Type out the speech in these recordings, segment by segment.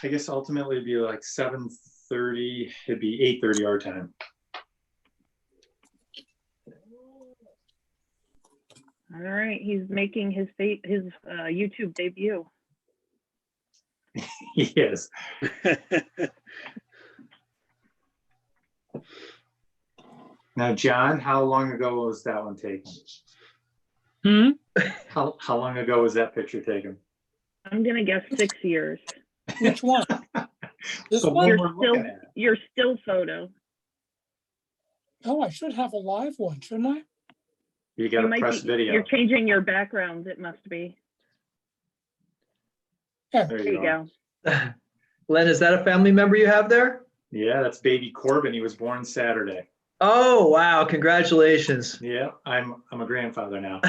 I guess ultimately it'd be like 7:30. It'd be 8:30 our time. All right, he's making his YouTube debut. Yes. Now, John, how long ago was that one taken? How long ago was that picture taken? I'm gonna guess 6 years. Which one? This The one? one we're looking at. Your still photo. Oh, I should have a live one, shouldn't I? You got to press video. You're changing your background, it must be. Yeah. There There you go. Len, is that a family member you have there? Yeah, that's baby Corbin. He was born Saturday. Oh, wow. Congratulations. Yeah, I'm a grandfather now.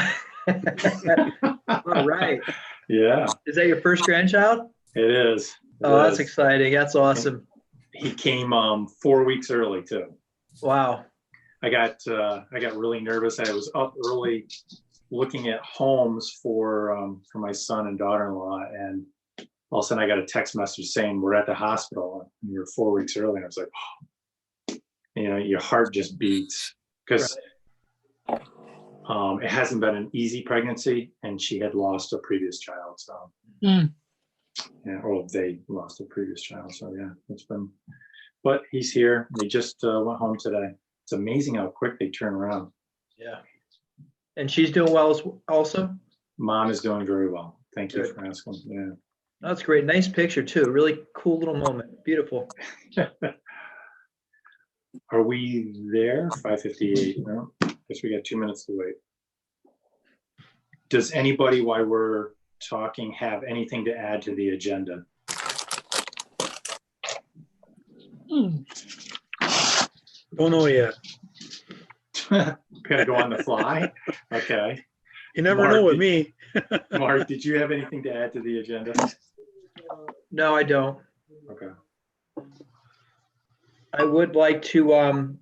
All right. Yeah, Is that your first grandchild? it is. It Oh, that's is. exciting. That's awesome. He came 4 weeks early too. Wow. I got really nervous. I was up early looking at homes for my son and daughter-in-law, and all of a sudden I got a text message saying we're at the hospital and you're 4 weeks early. And I was like, oh. Your heart just beats because it hasn't been an easy pregnancy, and she had lost a previous child. So Mm. yeah, or they lost a previous child. So yeah, it's been. But he's here. They just went home today. It's amazing how quick they turn around. Yeah. And she's doing well also? Mom is doing very well. Thank you Good. for asking. Yeah. That's great. Nice picture too. Really cool little moment. Beautiful. Are we there? 5:58. No, guess we got 2 minutes to wait. Does anybody, while we're talking, have anything to add to the agenda? Mm. Don't know yet. Gonna go on the fly? Okay. You never Mark, know with did- me. Mark, did you have anything to add to the agenda? No, I don't. Okay. I would like to,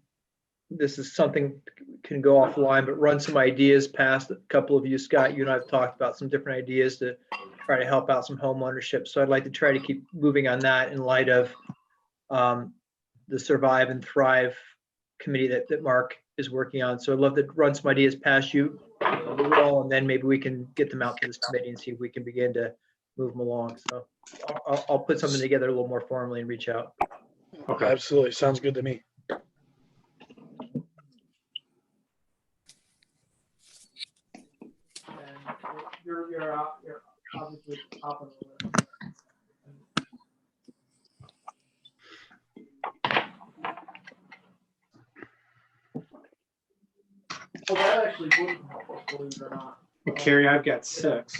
this is something can go offline, but run some ideas past a couple of you. Scott, you and I have talked about some different ideas to try to help out some home ownership. So I'd like to try to keep moving on that in light of the Survive and Thrive committee that Mark is working on. So I'd love to run some ideas past you, and then maybe we can get them out to this committee and see if we can begin to move them along. So I'll put something together a little more formally and reach out. Okay. Absolutely. Sounds good to me. You're obviously top of the list. Oh, that actually wouldn't help us, believe it or not. Well, Carrie, I've got 6.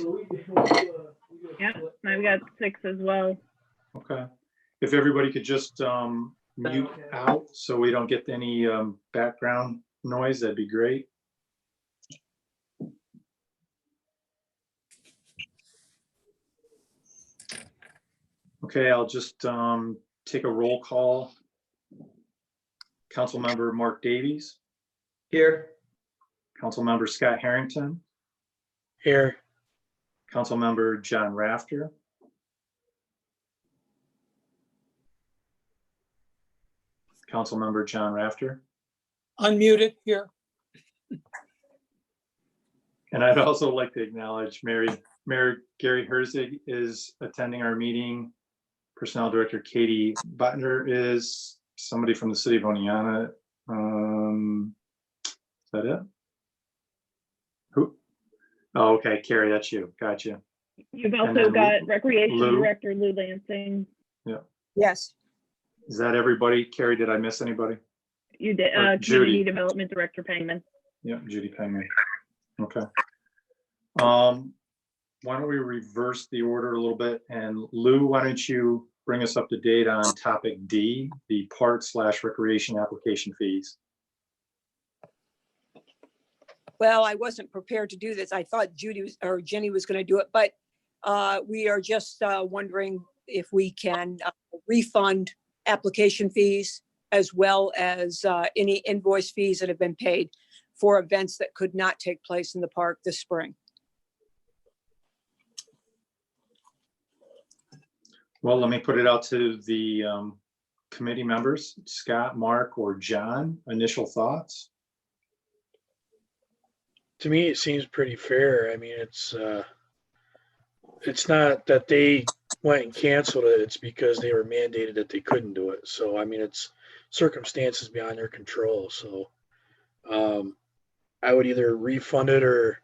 Yep, I've got 6 as well. Okay. If everybody could just mute Okay. out so we don't get any background noise, that'd be great. Okay, I'll just take a roll call. Councilmember Mark Davies, Here. Councilmember Scott Harrington, Here. Councilmember John Rafter, Councilmember John Rafter. Unmuted here. And I'd also like to acknowledge Mayor Gary Herzig is attending our meeting. Personnel Director Katie Butner is, somebody from the city of Oneonta. Is that it? Who? Oh, okay, Carrie, that's you. Gotcha. You've And also then got Recreation Lou. Director Lou Lansing. Yes, Is that everybody? Carrie, did I miss anybody? You did, Or Community Judy. Development Director Pangman. Yeah, Judy Penman. Okay. Why don't we reverse the order a little bit? And Lou, why don't you bring us up to date on topic D, the park/recreation application fees? well, I wasn't prepared to do this. I thought Jenny was going to do it, but we are just wondering if we can refund application fees as well as any invoice fees that have been paid for events that could not take place in the park this spring. Well, let me put it out to the committee members, Scott, Mark, or John. Initial thoughts? To me, it seems pretty fair. I mean, it's not that they went and canceled it. It's because they were mandated that they couldn't do it. So, I mean, it's circumstances beyond their control. So, I would either refund it, or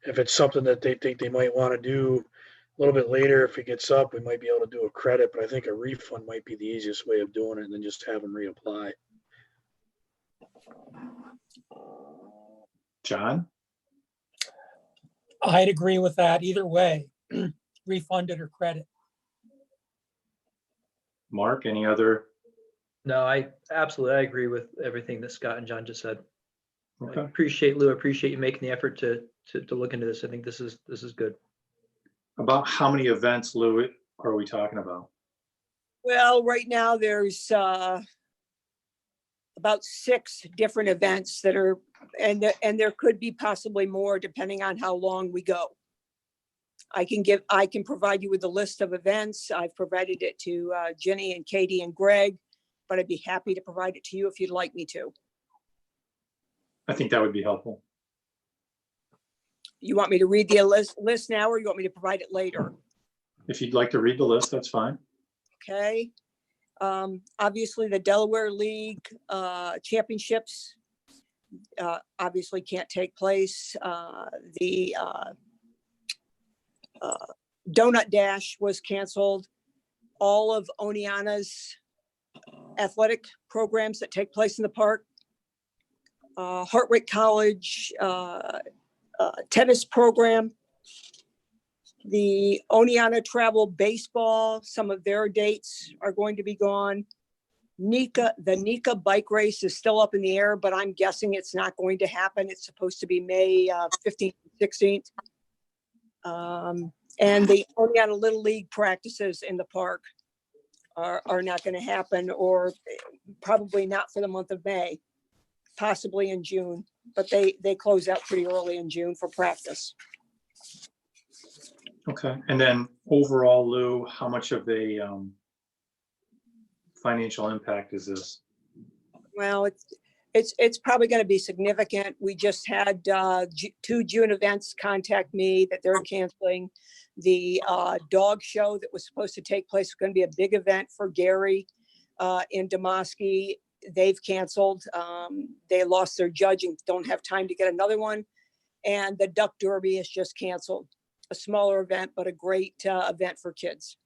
if it's something that they think they might want to do a little bit later, if it gets up, we might be able to do a credit, but I think a refund might be the easiest way of doing it, and then just have them reapply. John? I'd agree with that either way, refunded or credit. Mark, any other? No, I agree with everything that Scott and John just said. I Okay. appreciate, Lou, I appreciate you making the effort to look into this. I think this is good. About how many events, Lou, are we talking about? Well, right now there's about 6 different events that are, and there could be possibly more depending on how long we go. I can provide you with a list of events. I've provided it to Jenny and Katie and Greg, but I'd be happy to provide it to you if you'd like me to. I think that would be helpful. You want me to read the list now, or you want me to provide it later? If you'd like to read the list, that's fine. Okay. Obviously, the Delaware League championships obviously can't take place. The Donut Dash was canceled. All of Oneana's athletic programs that take place in the park. Hartwick College tennis program. The Oneana Travel Baseball, some of their dates are going to be gone. The NICA bike race is still up in the air, but I'm guessing it's not going to happen. It's supposed to be May 15th, 16th. And the Oneana Little League practices in the park are not going to happen, or probably not for the month of May, possibly in June, but they close out pretty early in June for practice. Okay. And then overall, Lou, how much of a financial impact is this? Well, it's probably going to be significant. We just had 2 June events contact me that they're canceling. The dog show that was supposed to take place was going to be a big event for Gary in Demoski. They've canceled. They lost their judge and don't have time to get another one. And the Duck Derby is just canceled. A smaller event, but a great event for kids.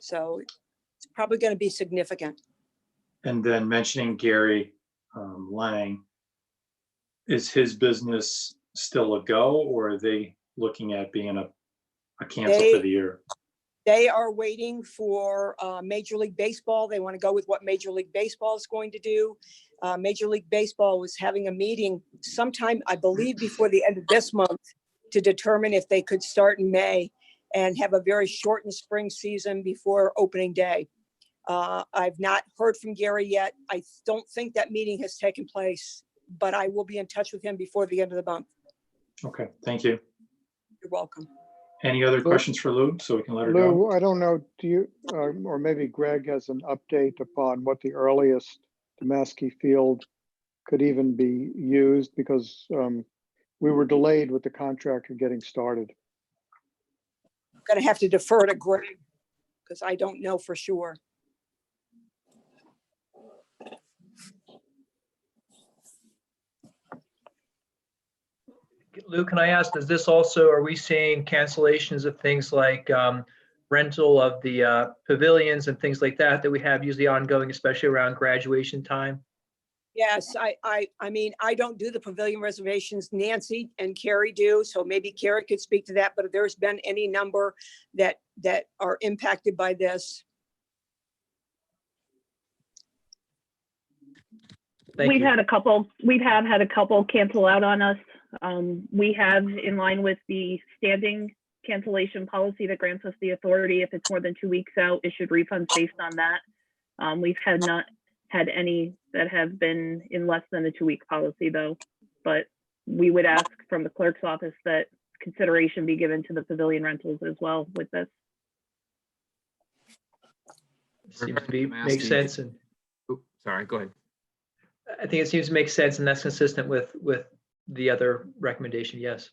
So it's probably going to be significant. And then mentioning Gary Lang, is his business still a go, or are they looking at being a cancel for the year? They are waiting for Major League Baseball. They want to go with what Major League Baseball is going to do. Major League Baseball was having a meeting sometime, I believe, before the end of this month to determine if they could start in May and have a very shortened spring season before opening day. I've not heard from Gary yet. I don't think that meeting has taken place, but I will be in touch with him before the end of the month. Okay, thank you. You're welcome. Any other questions for Lou, so we can let her go? Lou, I don't know, do you, or maybe Greg has an update upon what the earliest Demoski Field could even be used, because we were delayed with the contractor getting started. I'm going to have to defer to Greg because I don't know for sure. Lou, can I ask, does this also, are we seeing cancellations of things like rental of the pavilions and things like that we have usually ongoing, especially around graduation time? Yes, I mean, I don't do the pavilion reservations. Nancy and Carrie do, so maybe Carrie could speak to that, but if there's been any number that are impacted by this. Thank We've you. had a couple, we have had a couple cancel out on us. We have, in line with the standing cancellation policy that grants us the authority, if it's more than 2 weeks out, issued refunds based on that. We've not had any that have been in less than a 2-week policy though, but we would ask from the clerk's office that consideration be given to the pavilion rentals as well with this. Seems to be, Regarding makes Maskey- sense, and Oop, sorry, go ahead. I think it seems to make sense, and that's consistent with the other recommendation, yes.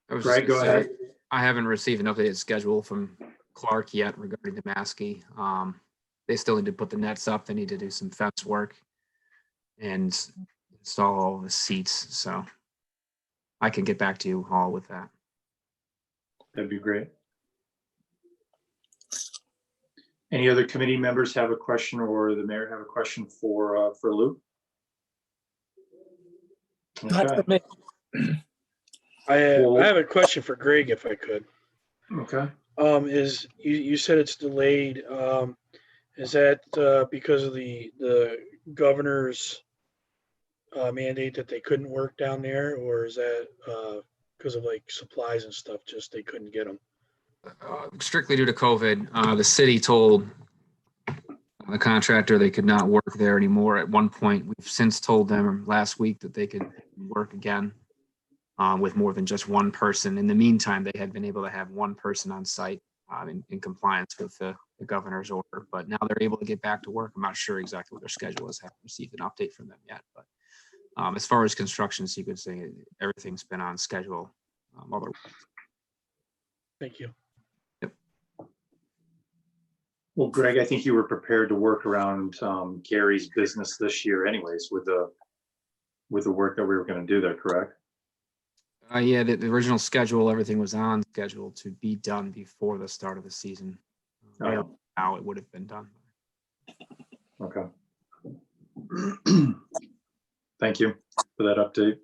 I was just Greg, gonna go say, ahead. I haven't received an updated schedule from Clark yet regarding the Maskey. They still need to put the nets up. They need to do some fence work and install all the seats. So I can get back to you all with that. That'd be great. Any other committee members have a question, or the mayor have a question for Lou? Not Okay, for me. Well- I have a question for Greg, if I could. okay. Is, you said it's delayed, is that, because of the governor's mandate that they couldn't work down there, or is that, because of like supplies and stuff, just they couldn't get them? Strictly due to COVID, the city told the contractor they could not work there anymore. At one point, we've since told them last week that they could work again with more than just one person. In the meantime, they had been able to have one person on site in compliance with the governor's order, but now they're able to get back to work. I'm not sure exactly what their schedule is. I haven't received an update from them yet, but as far as construction sequencing, everything's been on schedule. Thank you. Well, Greg, I think you were prepared to work around Gary's business this year anyways with the work that we were going to do there, correct? Yeah, the original schedule, everything was on schedule to be done before the start of the season. I don't know how it would have been done. Okay. Thank you for that update.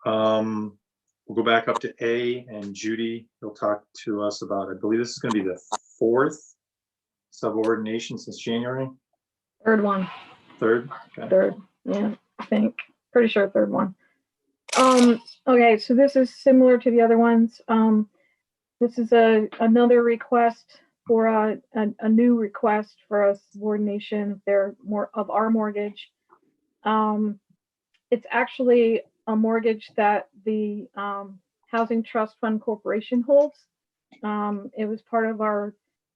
We'll go back up to A, and Judy will talk to us about, I believe this is going to be the fourth subordination since January, Third one. third. Okay. Third, yeah, I think, pretty sure third one. Okay, so this is similar to the other ones. This is another request for a new request for a subordination. They're more of our mortgage. It's actually a mortgage that the Housing Trust Fund Corporation holds. It was part of our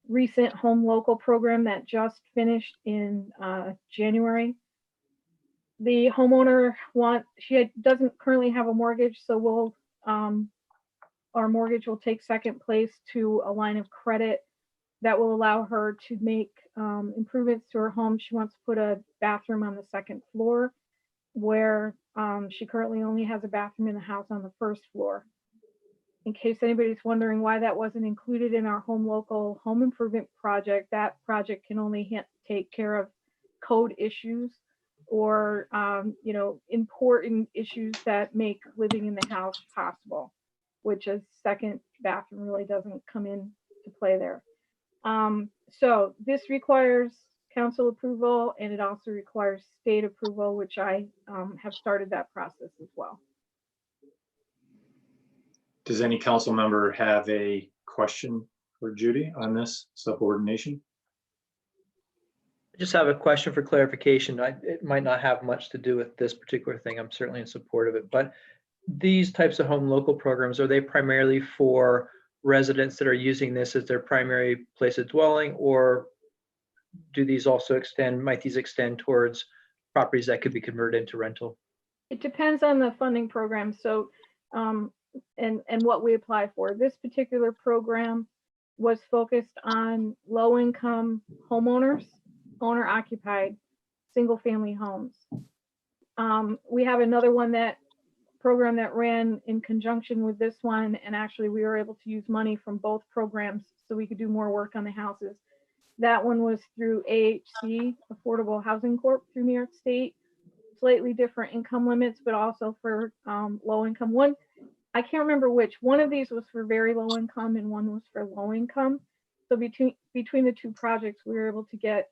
recent home local program that just finished in January. The homeowner doesn't currently have a mortgage, so our mortgage will take second place to a line of credit that will allow her to make improvements to her home. She wants to put a bathroom on the second floor, where she currently only has a bathroom in the house on the first floor. In case anybody's wondering why that wasn't included in our home local home improvement project, that project can only take care of code issues or important issues that make living in the house possible, which a second bathroom really doesn't come into play there. So this requires council approval, and it also requires state approval, which I have started that process as well. Does any council member have a question for Judy on this subordination? I just have a question for clarification. It might not have much to do with this particular thing. I'm certainly in support of it, but these types of home local programs, are they primarily for residents that are using this as their primary place of dwelling, or do these also might these extend towards properties that could be converted into rental? It depends on the funding program. So, and what we apply for. This particular program was focused on low-income homeowners, owner-occupied, single-family homes. We have another program that ran in conjunction with this one, and actually we were able to use money from both programs so we could do more work on the houses. That one was through AHC, Affordable Housing Corp, through New York State. Slightly different income limits, but also for low income. One, I can't remember which. One of these was for very low income and one was for low income. So between the two projects, we were able to get,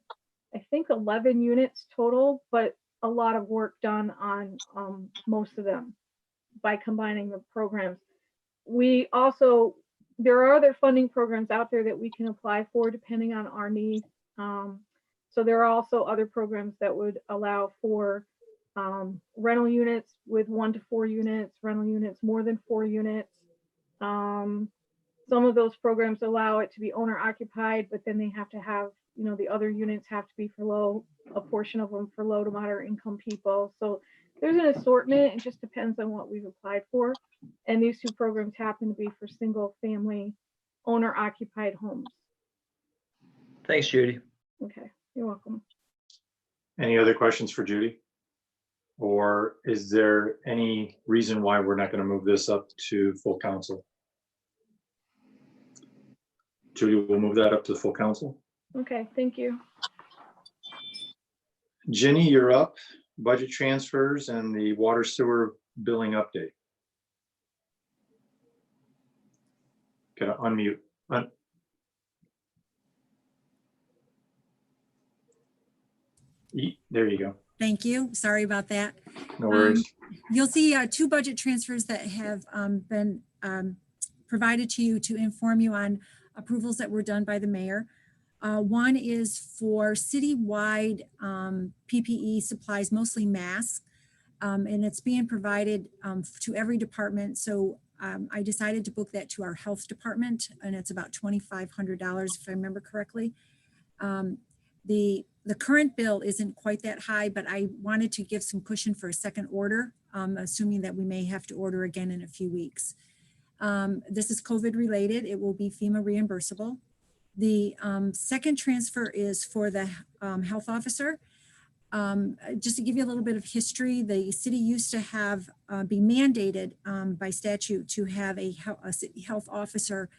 I think, 11 units total, but a lot of work done on most of them by combining the programs. There are other funding programs out there that we can apply for depending on our needs. So there are also other programs that would allow for rental units with 1 to 4 units, rental units more than 4 units. some of those programs allow it to be owner occupied, but then they have to have, the other units have to be for low, a portion of them for low to moderate income people. So there's an assortment. It just depends on what we've applied for. And these two programs happen to be for single family owner occupied homes. Thanks, Judy. Okay, you're welcome. Any other questions for Judy? Or is there any reason why we're not going to move this up to full council? Judy, we'll move that up to the full council. Okay, thank you. Jenny, you're up. Budget transfers and the water sewer billing update. Gotta unmute. There you go. Thank you. Sorry about that. No worries. You'll see two budget transfers that have been provided to you to inform you on approvals that were done by the mayor. One is for citywide PPE supplies, mostly masks, and it's being provided to every department. So I decided to book that to our health department, and it's about $2,500 if I remember correctly. The current bill isn't quite that high, but I wanted to give some cushion for a second order, assuming that we may have to order again in a few weeks. This is COVID related. It will be FEMA reimbursable. The second transfer is for the health officer. Just to give you a little bit of history, the city used to have be mandated by statute to have a city health officer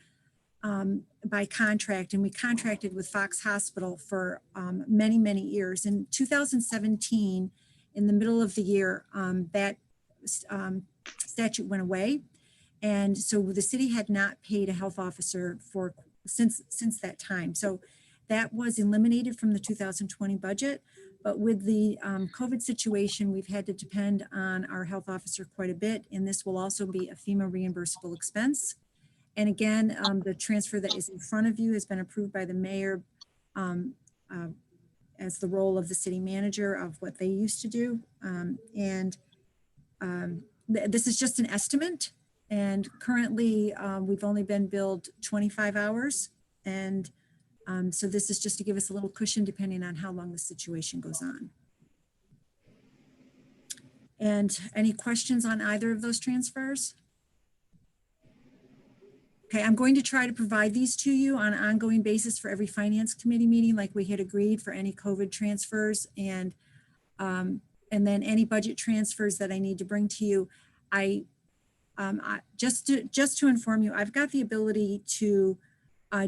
by contract, and we contracted with Fox Hospital for many, many years. In 2017, in the middle of the year, that statute went away. And so the city had not paid a health officer for since that time. So that was eliminated from the 2020 budget. But with the COVID situation, we've had to depend on our health officer quite a bit. And this will also be a FEMA reimbursable expense. And again, the transfer that is in front of you has been approved by the mayor as the role of the city manager of what they used to do. This is just an estimate. And currently, we've only been billed 25 hours. And so this is just to give us a little cushion depending on how long the situation goes on. And any questions on either of those transfers? Okay, I'm going to try to provide these to you on an ongoing basis for every finance committee meeting like we had agreed for any COVID transfers and then any budget transfers that I need to bring to you. Just to inform you, I've got the ability to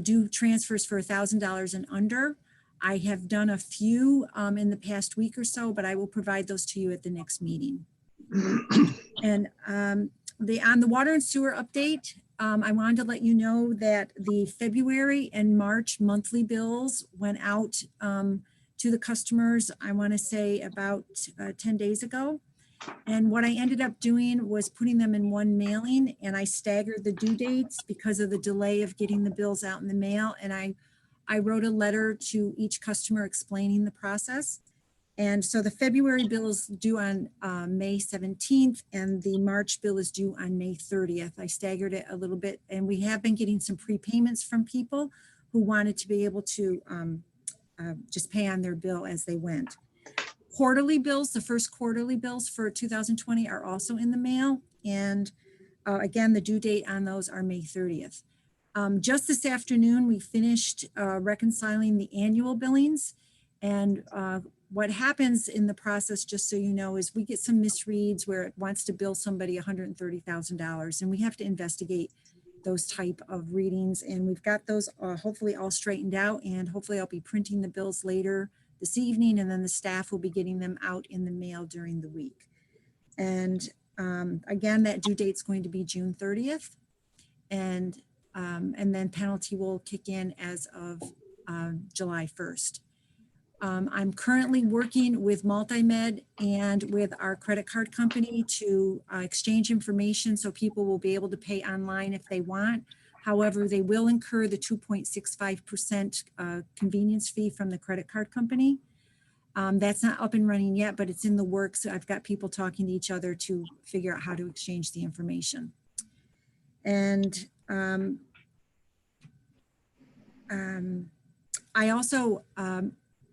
do transfers for $1,000 and under. I have done a few in the past week or so, but I will provide those to you at the next meeting. And on the water and sewer update, I wanted to let you know that the February and March monthly bills went out to the customers, I want to say about 10 days ago. And what I ended up doing was putting them in one mailing, and I staggered the due dates because of the delay of getting the bills out in the mail. And I wrote a letter to each customer explaining the process. And so the February bill is due on May 17th, and the March bill is due on May 30th. I staggered it a little bit, and we have been getting some prepayments from people who wanted to be able to just pay on their bill as they went. Quarterly bills, the first quarterly bills for 2020 are also in the mail. And again, the due date on those are May 30th. Just this afternoon, we finished reconciling the annual billings. And what happens in the process, just so you know, is we get some misreads where it wants to bill somebody $130,000, and we have to investigate those type of readings. And we've got those hopefully all straightened out, and hopefully I'll be printing the bills later this evening, and then the staff will be getting them out in the mail during the week. And again, that due date's going to be June 30th. And then penalty will kick in as of July 1st. I'm currently working with Multimed and with our credit card company to exchange information so people will be able to pay online if they want. However, they will incur the 2.65% convenience fee from the credit card company. That's not up and running yet, but it's in the works. I've got people talking to each other to figure out how to exchange the information. And I also,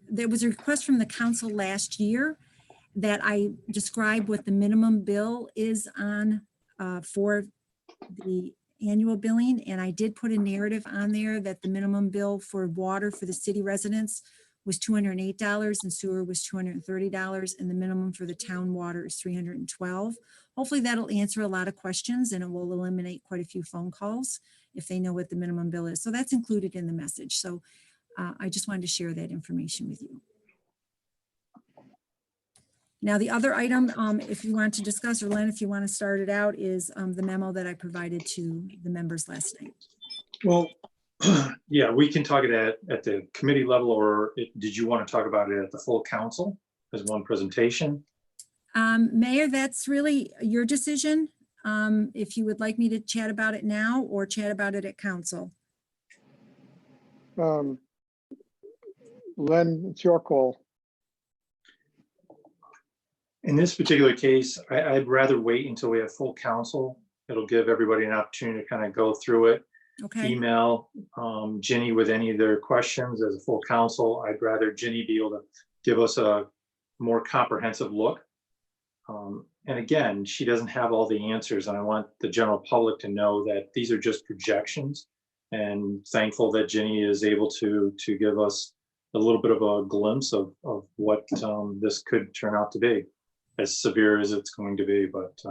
there was a request from the council last year that I describe what the minimum bill is on for the annual billing. And I did put a narrative on there that the minimum bill for water for the city residents was $208 and sewer was $230, and the minimum for the town water is $312. Hopefully that'll answer a lot of questions, and it will eliminate quite a few phone calls if they know what the minimum bill is. So that's included in the message. So I just wanted to share that information with you. Now, the other item, if you want to discuss, or Len, if you want to start it out, is the memo that I provided to the members last night. Well, yeah, we can talk it at the committee level, or did you want to talk about it at the full council as one presentation? Mayor, that's really your decision. If you would like me to chat about it now or chat about it at council. Len, it's your call. In this particular case, I'd rather wait until we have full council. It'll give everybody an opportunity to kind of go through it. Okay. Email Ginny with any of their questions as a full council. I'd rather Ginny be able to give us a more comprehensive look. And again, she doesn't have all the answers, and I want the general public to know that these are just projections, and thankful that Ginny is able to give us a little bit of a glimpse of what this could turn out to be, as severe as it's going to be. But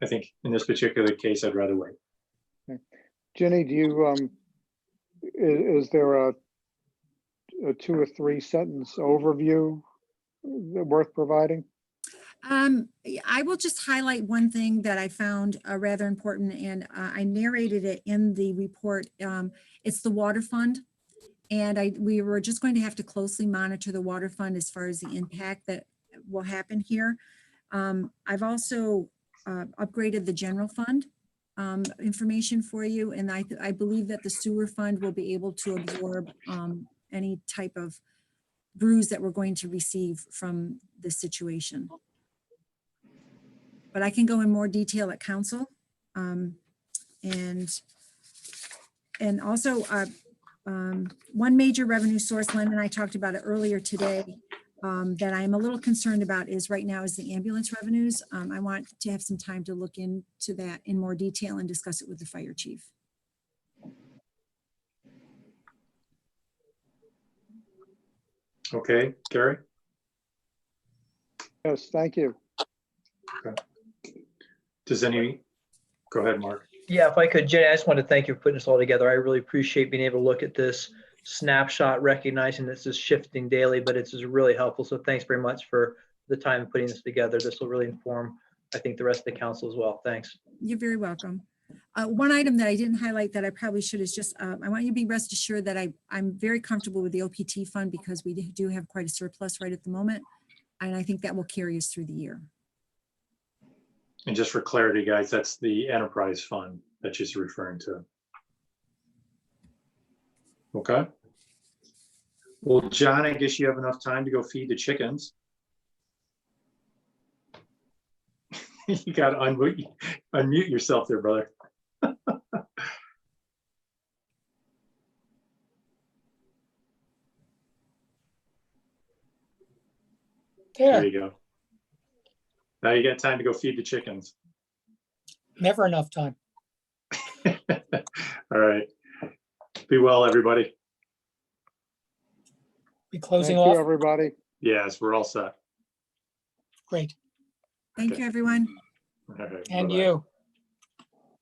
I think in this particular case, I'd rather wait. Jenny, do you, is there a 2 or 3 sentence overview worth providing? I will just highlight one thing that I found rather important, and I narrated it in the report. It's the water fund. And we were just going to have to closely monitor the water fund as far as the impact that will happen here. I've also upgraded the general fund information for you. And I believe that the sewer fund will be able to absorb any type of bruise that we're going to receive from this situation. But I can go in more detail at council. And also, one major revenue source, Len and I talked about it earlier today, that I'm a little concerned about is right now is the ambulance revenues. I want to have some time to look into that in more detail and discuss it with the fire chief. Okay, Gary? Yes, thank you. Okay. Go ahead, Mark. Yeah, if I could, Jenny, I just want to thank you for putting this all together. I really appreciate being able to look at this snapshot, recognizing this is shifting daily, but it's just really helpful. So thanks very much for the time of putting this together. This will really inform, I think, the rest of the council as well. Thanks. You're very welcome. One item that I didn't highlight that I probably should is just, I want you to be rest assured that I'm very comfortable with the OPT fund because we do have quite a surplus right at the moment. And I think that will carry us through the year. And just for clarity, guys, that's the enterprise fund that she's referring to. Okay. Well, John, I guess you have enough time to go feed the chickens. You got to unmute yourself there, brother. There There, you go. Now you got time to go feed the chickens. never enough time. All right. Be well, everybody. Be closing Thank you, off. everybody. Yes, we're all set. Great. Thank Okay. you, everyone. All right, And bye-bye. you.